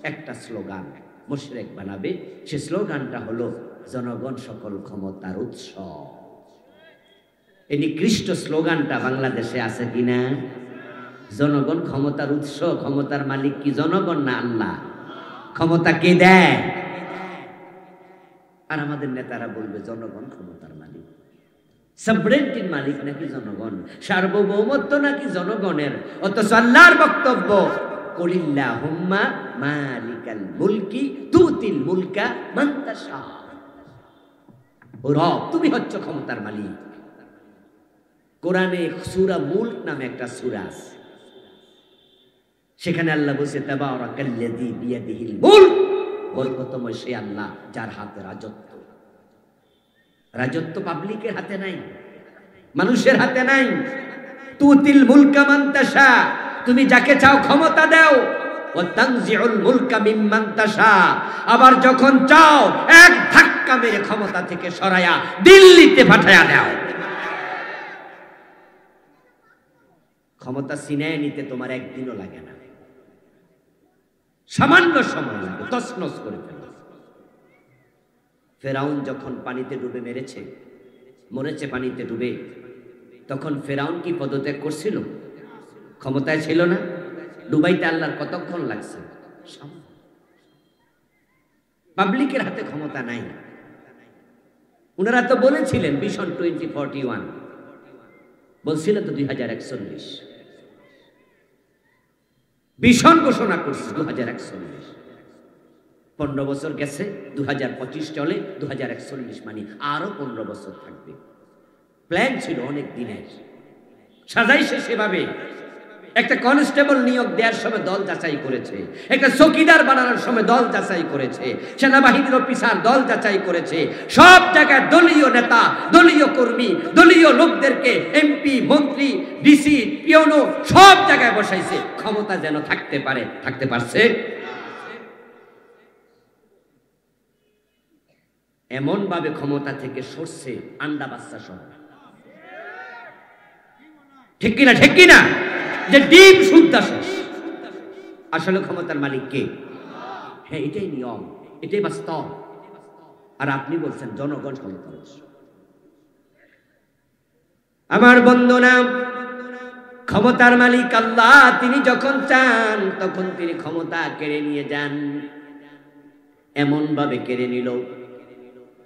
একটা স্লোগান মুশরিক বানাবে। সে স্লোগানটা হলো জনগণ সকল ক্ষমতার উৎস। এই নিকৃষ্ট স্লোগানটা বাংলাদেশে আছে কিনা? জনগণ ক্ষমতার উৎস। ক্ষমতার মালিক কি জনগণ না আল্লাহ? ক্ষমতা কে দেয়? আর আমাদের নেতারা বলবে জনগণ ক্ষমতার মালিক। সভরেন্টির মালিক নাকি জনগণ, সার্বভৌমত্ব নাকি জনগণের। অথচ আল্লাহর বক্তব্য কুলিল্লাহুম্মা মালিকাল মুলকি তুতিল মুলকা মান তাশা। ও রব, তুমি হচ্ছ ক্ষমতার মালিক। কোরআনে সূরা মুলক নামে একটা সূরা আছে, সেখানে আল্লাহ বলছে তাবারাকাল্লাযী বিয়াদিহিল মুলক, বরকতময় সে আল্লাহ যার হাতে রাজত্ব। রাজত্ব পাবলিকের হাতে নাই, মানুষের হাতে নাই। তুতিল মুলকা মান তাশা, তুমি যাকে চাও ক্ষমতা দাও। ওয়া তানজিউল মুলকা মিম্মান তাশা, আবার যখন চাও এক ধাক্কা মেরে ক্ষমতা থেকে সরায়া দিল্লিতে পাঠায়া দাও। ক্ষমতা ছিনিয়ে নিতে তোমার একদিনও লাগে না, সামান্য সময় লাগে, তছনছ করে ফেলে। ফেরাউন যখন পানিতে ডুবে মরেছে পানিতে ডুবে, তখন ফেরাউন কি পদত্যাগ করছিল? ক্ষমতায় ছিল না? ডুবাইতে আল্লাহর কতক্ষণ লাগছে? পাবলিকের হাতে ক্ষমতা নাই। উনারা তো বলেছিলেন ভিশন 2041, বলছিলেন তো 2041, ভিশন ঘোষণা করছে 2041। 15 বছর গেছে, 2025 চলে, 2041 মানে আরো 15 বছর থাকবে। প্ল্যান ছিল অনেক দিনের, সাজাইছে সেভাবে। একটা কনস্টেবল নিয়োগ দেওয়ার সময় দল যাচাই করেছে, একটা চৌকিদার বানানোর সময় দল যাচাই করেছে, সেনাবাহিনীর অফিসার দল যাচাই করেছে। সব জায়গায় দলীয় নেতা, দলীয় কর্মী, দলীয় লোকদেরকে এমপি, মন্ত্রী, ডিসি, পিওনো সব জায়গায় বসাইছে, ক্ষমতা যেন থাকতে পারে। থাকতে পারছে? এমন ভাবে ক্ষমতা থেকে সরছে আন্ডা বাচ্চা সহ। ঠিক কিনা? ঠিক কিনা? যে ডিম সুদ্ধা শেষ। আসলে ক্ষমতার মালিক কে? হ্যাঁ, এটাই নিয়ম, এটাই বাস্তব। আর আপনি বলছেন জনগণ ক্ষমতা। আমার বন্ধুরা, ক্ষমতার মালিক আল্লাহ, তিনি যখন চান তখন তিনি ক্ষমতা কেড়ে নিয়ে যান। এমন ভাবে কেড়ে নিল,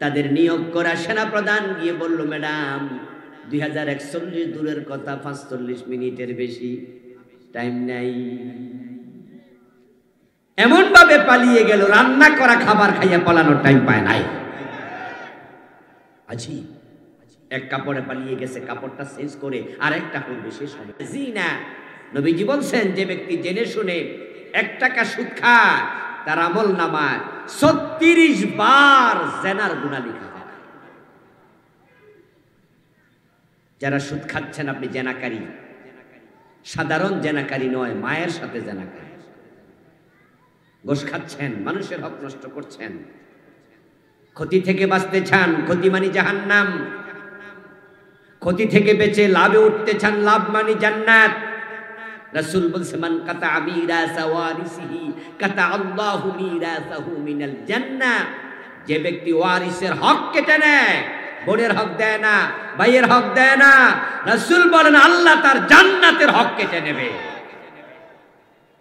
তাদের নিয়োগ করা সেনাপ্রধান গিয়ে বলল, ম্যাডাম 2041 দূরের কথা, 45 মিনিটের বেশি টাইম নাই। এমন ভাবে পালিয়ে গেল, রান্না করা খাবার খাইয়া পালানোর টাইম পায় নাই। আজি এক কাপড়ে পালিয়ে গেছে, কাপড়টা চেঞ্জ করে আরেকটা করবে শেষ হবে। জিনা নবীজি বলছেন, যে ব্যক্তি জেনে শুনে 1 টাকা সুদ খায়, তার আমল নামায় 36 বার জেনার গুনাহ লেখা হয়। যারা সুদ খাচ্ছেন, আপনি জেনাকারী, সাধারণ জেনাকারী নয়, মায়ের সাথে জেনাকারী। ঘুষ খাচ্ছেন, মানুষের হক নষ্ট করছেন। ক্ষতি থেকে বাঁচতে চান, ক্ষতি মানে জাহান্নাম। ক্ষতি থেকে বেঁচে লাভে উঠতে চান, লাভ মানে জান্নাত। রাসূল বলছে, মান কাতা মিরাসা ওয়ারিসিহি কাতা আল্লাহু মিরাসাহু মিনাল জান্নাহ। যে ব্যক্তি ওয়ারিসের হক কেটে নেয়, বোনের হক দেয় না, ভাইয়ের হক দেয় না, রাসূল বলেন আল্লাহ তার জান্নাতের হক কেটে নেবে।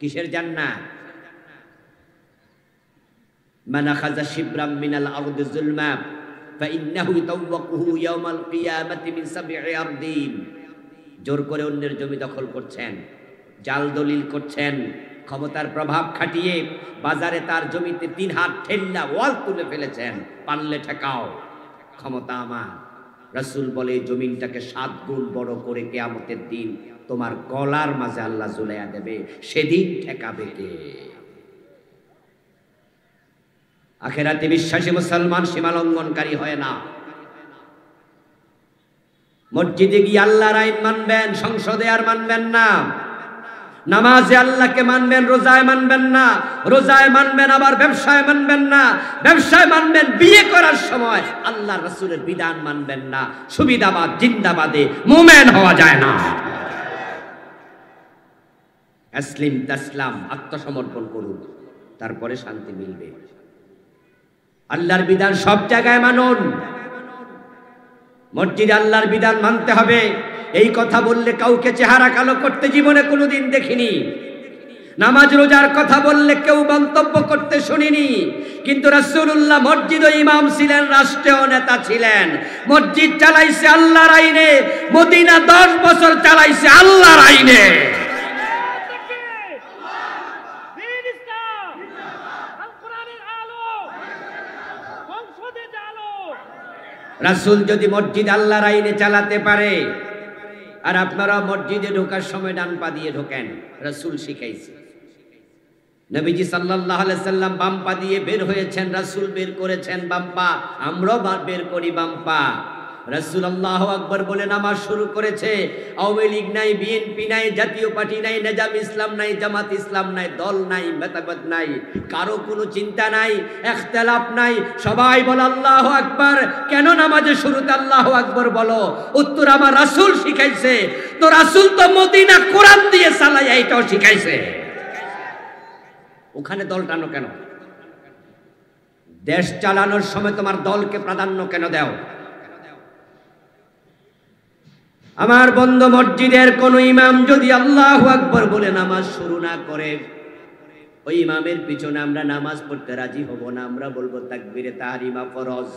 কিসের জান্নাত? মান আখাযা শিবরাম মিনাল আরদি যুলমা ফাইন্নাহু ইয়াতাওয়াক্কুহু ইয়াওমাল কিয়ামাতি মিন 7 আরদিন। জোর করে অন্যের জমি দখল করছেন, জাল দলিল করছেন, ক্ষমতার প্রভাব খাটিয়ে বাজারে তার জমিতে 3 হাত ঠেল্লা ওয়াল তুলে ফেলেছেন, পারলে ঠেকাও, ক্ষমতা আমার। রাসূল বলে, জমিনটাকে 7 গুণ বড় করে কিয়ামতের দিন তোমার গলার মাঝে আল্লাহ ঝুলাইয়া দেবে, সেদিন ঠেকাবে কে? আখিরাতে বিশ্বাসী মুসলমান সীমা লঙ্ঘনকারী হয় না। মসজিদে গিয়ে আল্লাহর আইন মানবেন, সংসদে আর মানবেন না। নামাজে আল্লাহকে মানবেন, রোজায় মানবেন না। রোজায় মানবেন, আবার ব্যবসায় মানবেন না। ব্যবসায় মানবেন, বিয়ে করার সময় আল্লাহ রাসূলের বিধান মানবেন না। সুবিধাবাদ জিন্দাবাদে মুমিন হওয়া যায় না। আসলিম তাসলাম, আত্মসমর্পণ করুন, তারপরে শান্তি মিলবে। আল্লাহর বিধান সব জায়গায় মানুন। মসজিদে আল্লাহর বিধান মানতে হবে। এই কথা বললে কাউকে চেহারা কালো করতে জীবনে কোনোদিন দেখিনি। নামাজ রোজার কথা বললে কেউ মন্তব্য করতে শুনিনি, কিন্তু রাসূলুল্লাহ মসজিদ ও ইমাম ছিলেন, রাষ্ট্রীয় নেতা ছিলেন। মসজিদ চালাইছে আল্লাহর আইনে, মদিনা 10 বছর চালাইছে আল্লাহর আইনে। রাসূল যদি মসজিদ আল্লাহর আইনে চালাতে পারে, আর আপনারা মসজিদে ঢোকার সময় ডান পা দিয়ে ঢোকেন, রাসূল শিখাইছে। নবীজি সাল্লাল্লাহু আলাইহি সাল্লাম বাম পা দিয়ে বের হয়েছেন, রাসূল বের করেছেন বাম পা, আমরাও বের করি বাম পা। রাসূল আল্লাহু আকবার বলে নামাজ শুরু করেছে। আওয়ামী লীগ নাই, বিএনপি নাই, জাতীয় পার্টি নাই, নিজাম ইসলাম নাই, জামাত ইসলাম নাই, দল নাই, মতবাদ নাই, কারো কোনো চিন্তা নাই, ইখতিলাফ নাই, সবাই বলে আল্লাহু আকবার। কেন নামাজের শুরুতে আল্লাহু আকবার বলো? উত্তর, আমার রাসূল শিখাইছে। তো রাসূল তো মদিনা কোরআন দিয়ে চালায়, এটাও শিখাইছে। ওখানে দল টানো কেন? দেশ চালানোর সময় তোমার দলকে প্রাধান্য কেন দাও? আমার বন্ধু, মসজিদের কোন ইমাম যদি আল্লাহু আকবার বলে নামাজ শুরু না করে, ওই ইমামের পিছনে আমরা নামাজ পড়তে রাজি হব না। আমরা বলবো তাকবীরে তাহরিমা ফরজ।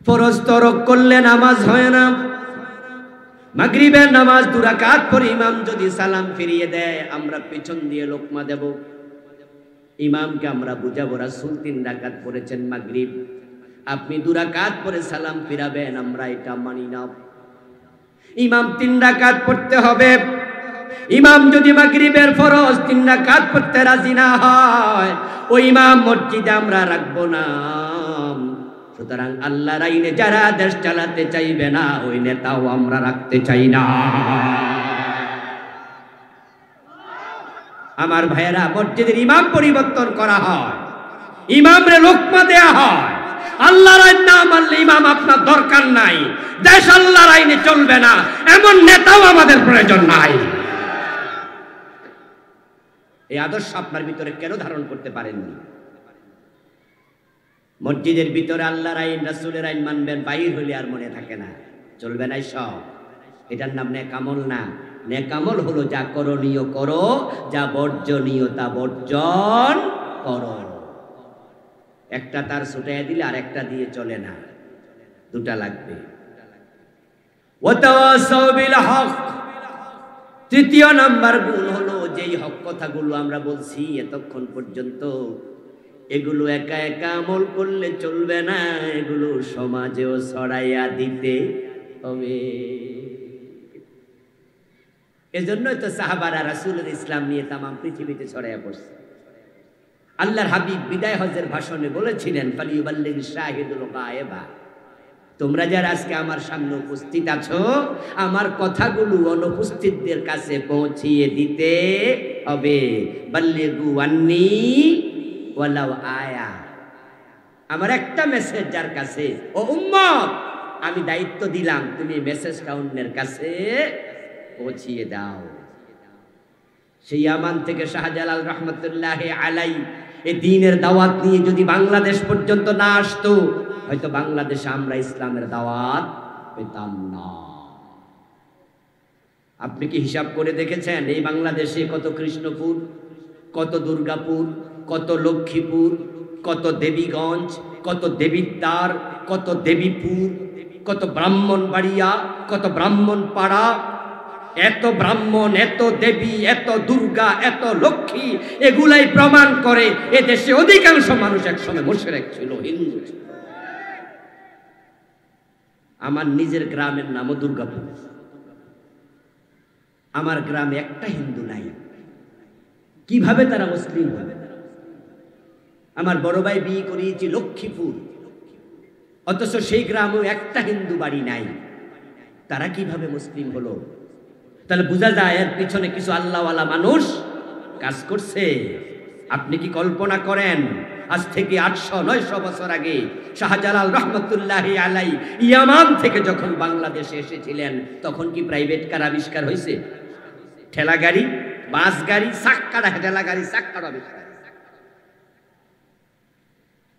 ফরজ তরক করলে নামাজ হয় না। মাগরিবের নামাজ 2 রাকাত পরে ইমাম যদি সালাম ফিরিয়ে দেয়, আমরা পিছন দিয়ে লোকমা দেব। ইমামকে আমরা বুঝাবো, রাসূল 3 রাকাত পড়েছেন মাগরিব, আপনি 2 রাকাত পরে সালাম ফিরাবেন, আমরা এটা মানি না। ইমাম 3 রাকাত পড়তে হবে। ইমাম যদি মাগরিবের ফরজ 3 রাকাত পড়তে রাজি না হয়, ওই ইমাম মসজিদে আমরা রাখবো না। সুতরাং আল্লাহর আইনে যারা দেশ চালাতে চাইবে না, ওই নেতাও আমরা রাখতে চাই না। আমার ভাইয়েরা, মসজিদের ইমাম পরিবর্তন করা হয়, ইমামরে লোকমা দেয়া হয়। আল্লাহর আইন না মানলে ইমাম আপনার দরকার নাই। দেশ আল্লাহর আইনে চলবে না, এমন নেতাও আমাদের প্রয়োজন নাই। এই আদর্শ আপনার ভিতরে কেন ধারণ করতে পারেননি? মসজিদের ভিতরে আল্লাহর আইন, রাসূলের আইন মানবেন, বাইর হলে আর মনে থাকে না, চলবে না সব। এটার নাম নেকামল না। নেকামল হলো যা করণীয় করো, যা বর্জনীয় তা বর্জন করো। একটা তার ছুটাইয়া দিলে আর একটা দিয়ে চলে না, দুটা লাগবে। ওয়াতাওয়াসাউ বিল হক। তৃতীয় নাম্বার গুণ হলো, যেই হক কথাগুলো আমরা বলছি এতক্ষণ পর্যন্ত, এগুলো একা একা আমল করলে চলবে না, এগুলো সমাজেও ছড়াইয়া দিতে হবে। এজন্যই তো সাহাবারা রাসূলের ইসলাম নিয়ে তামাম পৃথিবীতে ছড়াইয়া পড়ছে। আল্লাহর হাবিব বিদায় হজের ভাষণে বলেছিলেন, ফালিয়ুবাল্লিগ শাহিদুল গায়েবা। তোমরা যারা আজকে আমার সামনে উপস্থিত আছো, আমার কথাগুলো অনুপস্থিতদের কাছে পৌঁছিয়ে দিতে হবে। বাল্লিগু আন্নী ওয়ালাউ আয়া। আমার একটা মেসেজ যার কাছে, ও উম্মত, আমি দায়িত্ব দিলাম, তুমি মেসেজটা অন্যের কাছে পৌঁছিয়ে দাও। সেই ইয়ামান থেকে শাহজালাল রহমতুল্লাহি আলাইহি এই দ্বীনের দাওয়াত নিয়ে যদি বাংলাদেশ পর্যন্ত না আসতো, হয়তো বাংলাদেশে আমরা ইসলামের দাওয়াত পেতাম না। আপনি কি হিসাব করে দেখেছেন এই বাংলাদেশে কত কৃষ্ণপুর, কত দুর্গাপুর, কত লক্ষ্মীপুর, কত দেবীগঞ্জ, কত দেবিদ্বার, কত দেবীপুর, কত ব্রাহ্মণবাড়িয়া, কত ব্রাহ্মণপাড়া, এত ব্রাহ্মণ, এত দেবী, এত দুর্গা, এত লক্ষ্মী, এগুলাই প্রমাণ করে এদেশে অধিকাংশ মানুষ একসময় মুশরিক ছিল, হিন্দু ছিল। আমার নিজের গ্রামের নামও দুর্গাপুর। আমার গ্রামে একটা হিন্দু নাই। কিভাবে তারা মুসলিম হবে? আমার বড় ভাই বিয়ে করিয়েছি লক্ষ্মীপুর, অথচ সেই গ্রামেও একটা হিন্দু বাড়ি নাই। তারা কিভাবে মুসলিম হলো? তাহলে বোঝা যায় এর পিছনে কিছু আল্লাহওয়ালা মানুষ কাজ করছে। আপনি কি কল্পনা করেন আজ থেকে 800-900 বছর আগে শাহজালাল রহমতুল্লাহি আলাইহি ইয়ামান থেকে যখন বাংলাদেশে এসেছিলেন, তখন কি প্রাইভেট কার আবিষ্কার হয়েছে? ঠেলা গাড়ি, বাস গাড়ি, চাক্কাটা, ঠেলা গাড়ি চাক্কার আবিষ্কার।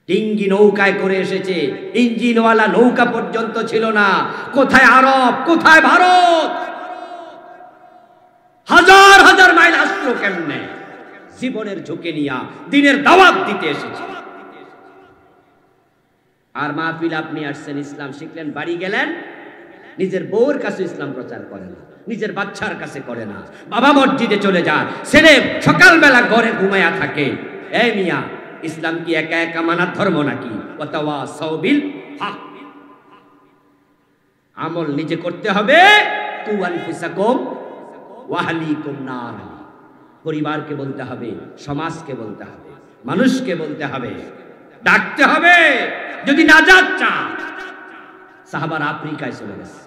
ডিঙ্গি নৌকায় করে এসেছে, ইঞ্জিনওয়ালা নৌকা পর্যন্ত ছিল না। কোথায় আরব, কোথায় ভারত? হাজার হাজার মাইল আসলো কেমনে? জীবনের ঝুঁকি নিয়া দিনের দাওয়াত দিতে এসেছি। আর মাহফিল আপনি আসছেন, ইসলাম শিখলেন, বাড়ি গেলেন, নিজের বউর কাছে ইসলাম প্রচার করে না, নিজের বাচ্চার কাছে করে না, বাবা মসজিদে চলে যায়, ছেলে সকালবেলা ঘরে ঘুমায়া থাকে। এই মিয়া, ইসলাম কি একা একা মানার ধর্ম নাকি? ওয়াতাওয়াসাউ বিল হক, আমল নিজে করতে হবে। কু আনফুসাকুম ওয়া আহলিকুম নার, পরিবারকে বলতে হবে, সমাজকে বলতে হবে, মানুষকে বলতে হবে, ডাকতে হবে। যদি নাজাত চান, সাহাবারা আফ্রিকায় চলে গেছে।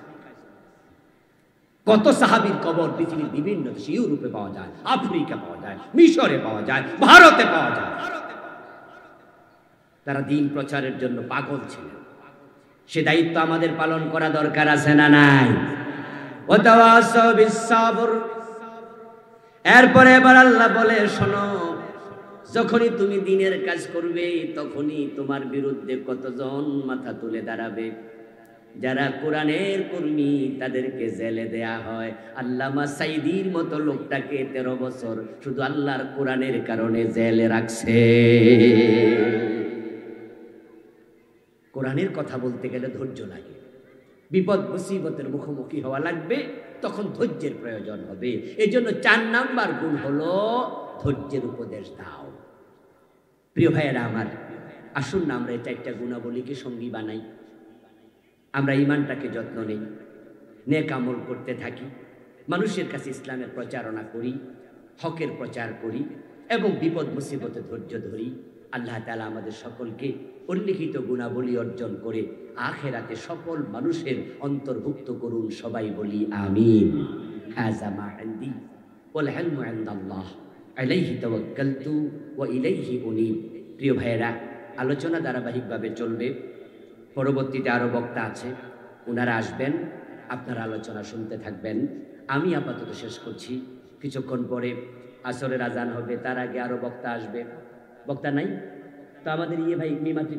কত সাহাবীর কবর পৃথিবীর বিভিন্ন দেশে, ইউরোপে পাওয়া যায়, আফ্রিকা পাওয়া যায়, মিশরে পাওয়া যায়, ভারতে পাওয়া যায়। তারা দ্বীন প্রচারের জন্য পাগল ছিলেন। সে দায়িত্ব আমাদের পালন করা দরকার আছে না নাই? ওয়াতাওয়াসাউ বিস-সাবর। এরপরে এবার আল্লাহ বলে, শোনো, যখনই তুমি দ্বীনের কাজ করবে, তখনই তোমার বিরুদ্ধে কতজন মাথা তুলে দাঁড়াবে। যারা কোরআনের কর্মী তাদেরকে জেলে দেয়া হয়। আল্লামা সাইদির মতো লোকটাকে 13 বছর শুধু আল্লাহর কোরআনের কারণে জেলে রাখছে। কোরআনের কথা বলতে গেলে ধৈর্য লাগে, বিপদ মুসিবতের মুখোমুখি হওয়া লাগবে, তখন ধৈর্যের প্রয়োজন হবে। এই জন্য 4 নাম্বার গুণ হলো ধৈর্যের উপদেশ দাও। প্রিয় ভাইয়েরা আমার, আসুন না আমরা এই 4টা গুণাবলীকে সঙ্গী বানাই। আমরা ইমানটাকে যত্ন নেই, নেক আমল করতে থাকি, মানুষের কাছে ইসলামের প্রচারণা করি, হকের প্রচার করি এবং বিপদ মুসিবতে ধৈর্য ধরি। আল্লাহ তাআলা আমাদের সকলকে উল্লিখিত গুণাবলী অর্জন করে আখিরাতে সকল মানুষের অন্তর্ভুক্ত করুন। সবাই বলি আমিন। হাযা মা ইনদি ওয়াল ইলমু ইনদাল্লাহ আলাইহি তাওয়াক্কালতু ওয়া ইলাইহি উনীব। প্রিয় ভাইয়েরা, আলোচনা ধারাবাহিকভাবে চলবে। পরবর্তীতে আরো বক্তা আছে, ওনারা আসবেন, আপনারা আলোচনা শুনতে থাকবেন। আমি আপাতত শেষ করছি। কিছুক্ষণ পরে আসরের আজান হবে, তার আগে আরো বক্তা আসবে। বক্তা নাই তো আমাদের ভাই মিমাতি